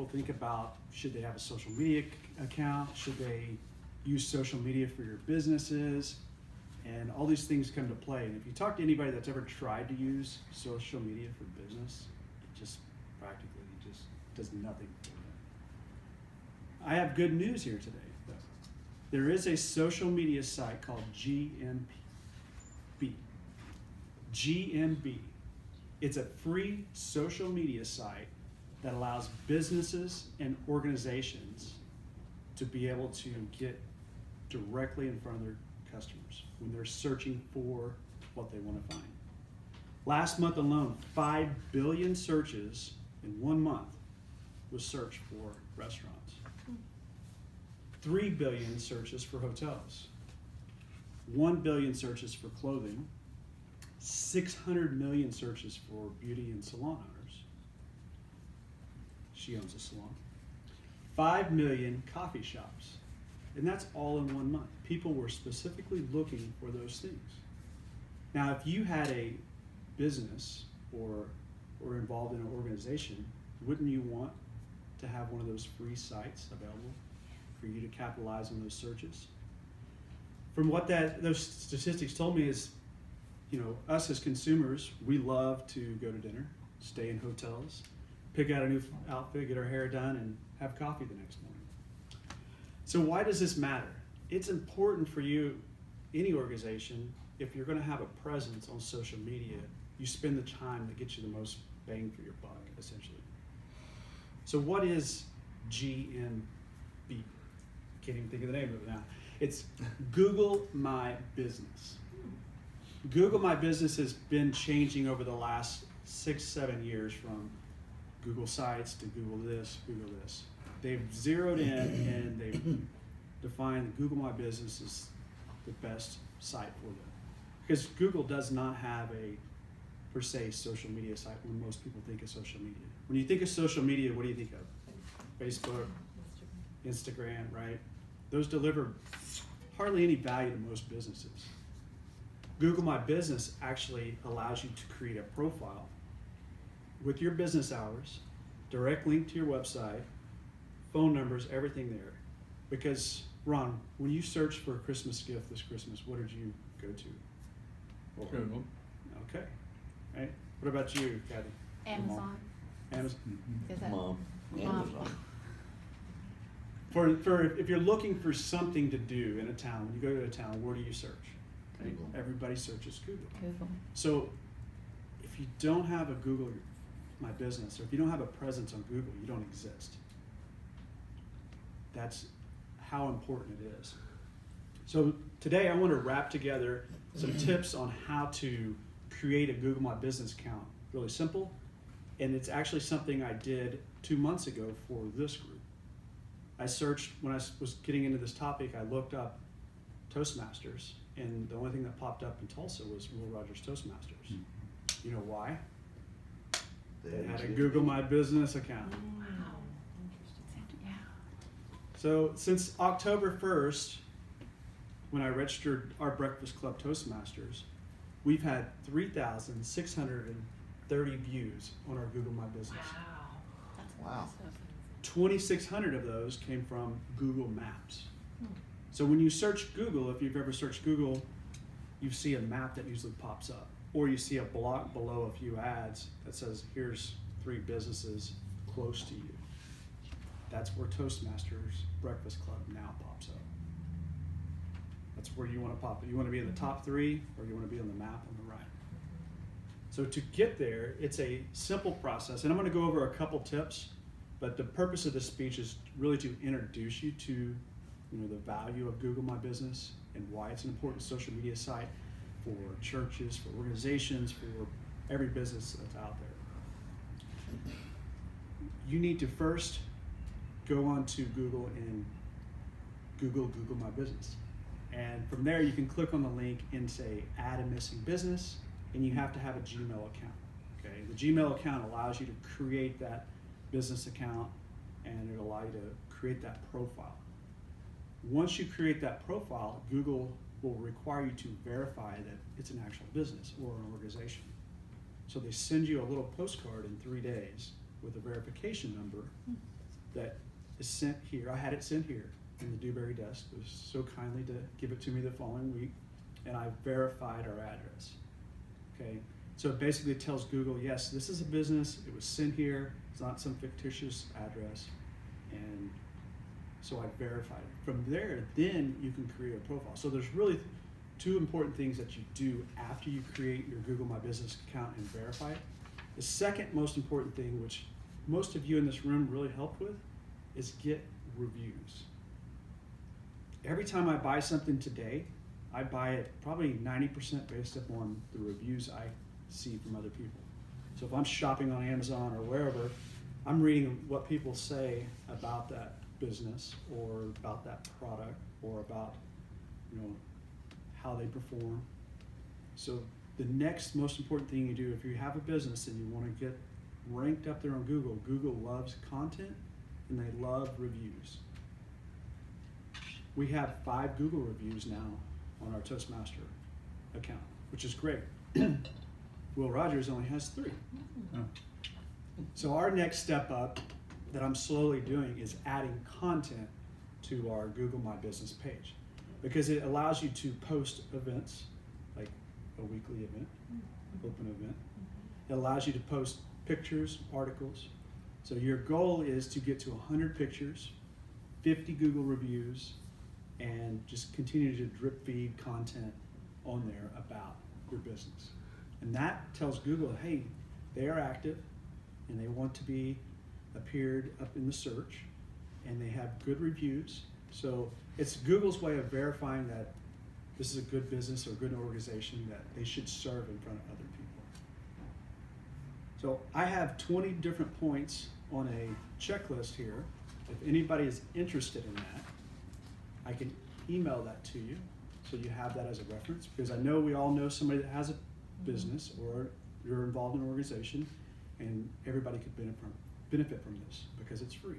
people think about, should they have a social media account? Should they use social media for your businesses? And all these things come to play. And if you talk to anybody that's ever tried to use social media for business, it just practically just does nothing for them. I have good news here today, though. There is a social media site called GMB. GMB. It's a free social media site that allows businesses and organizations to be able to get directly in front of their customers when they're searching for what they want to find. Last month alone, 5 billion searches in 1 month was searched for restaurants. 3 billion searches for hotels. 1 billion searches for clothing. 600 million searches for beauty and salon owners. She owns a salon. 5 million coffee shops. And that's all in 1 month. People were specifically looking for those things. Now, if you had a business or involved in an organization, wouldn't you want to have one of those free sites available for you to capitalize on those searches? From what those statistics told me is, us as consumers, we love to go to dinner, stay in hotels, pick out a new outfit, get our hair done, and have coffee the next morning. So why does this matter? It's important for you, any organization, if you're going to have a presence on social media, you spend the time that gets you the most bang for your buck, essentially. So what is GMB? Can't even think of the name of it now. It's Google My Business. Google My Business has been changing over the last 6-7 years from Google Sites to Google this, Google this. They've zeroed in and they've defined that Google My Business is the best site for them. Because Google does not have a, per se, social media site when most people think of social media. When you think of social media, what do you think of? Facebook, Instagram, right? Those deliver hardly any value to most businesses. Google My Business actually allows you to create a profile with your business hours, direct link to your website, phone numbers, everything there. Because, Ron, when you searched for a Christmas gift this Christmas, what did you go to? Google. Okay. Right. What about you, Kathy? Amazon. Amazon. Is that Mom. Mom. For if you're looking for something to do in a town, when you go to a town, where do you search? Right? Google. Everybody searches Google. Google. So if you don't have a Google My Business, or if you don't have a presence on Google, you don't exist. That's how important it is. So today I want to wrap together some tips on how to create a Google My Business account. Really simple. And it's actually something I did 2 months ago for this group. I searched, when I was getting into this topic, I looked up Toastmasters, and the only thing that popped up in Tulsa was Will Rogers Toastmasters. You know why? They had a Google My Business account. Wow. Interesting. Yeah. So since October 1st, when I registered our Breakfast Club Toastmasters, we've had 3,630 views on our Google My Business. That's Wow. impressive. 2,600 of those came from Google Maps. So when you search Google, if you've ever searched Google, you see a map that usually pops up. Or you see a block below a few ads that says, here's 3 businesses close to you. That's where Toastmasters Breakfast Club now pops up. That's where you want to pop it. You want to be in the top 3, or you want to be on the map on the right. So to get there, it's a simple process. And I'm going to go over a couple tips, but the purpose of this speech is really to introduce you to the value of Google My Business and why it's an important social media site for churches, for organizations, for every business that's out there. You need to first go onto Google and Google My Business. And from there you can click on the link and say add a missing business, and you have to have a Gmail account. Okay, the Gmail account allows you to create that business account, and it'll allow you to create that profile. Once you create that profile, Google will require you to verify that it's an actual business or an organization. So they send you a little postcard in 3 days with a verification number, that is sent here. I had it sent here in the Dewberry desk. It was so kindly to give it to me the following week, and I verified our address. Okay, so it basically tells Google, yes, this is a business. It was sent here. It's not some fictitious address, and so I verified it. From there, then you can create a profile. So there's really two important things that you do after you create your Google My Business account and verify it. The second most important thing, which most of you in this room really help with, is get reviews. Every time I buy something today, I buy it probably 90% based upon the reviews I see from other people. So if I'm shopping on Amazon or wherever, I'm reading what people say about that business or about that product or about, how they perform. So the next most important thing you do if you have a business and you want to get ranked up there on Google, Google loves content and they love reviews. We have 5 Google reviews now on our Toastmaster account, which is great. Will Rogers only has 3. Oh. So our next step up that I'm slowly doing is adding content to our Google My Business page, because it allows you to post events, like a weekly event, open event. It allows you to post pictures, articles. So your goal is to get to 100 pictures, 50 Google reviews, and just continue to drip feed content on there about your business. And that tells Google, hey, they are active and they want to be appeared up in the search and they have good reviews. So it's Google's way of verifying that this is a good business or a good organization that they should serve in front of other people. So I have 20 different points on a checklist here. If anybody is interested in that, I can email that to you so you have that as a reference, because I know we all know somebody that has a business or you're involved in an organization, and everybody could benefit from this because it's free.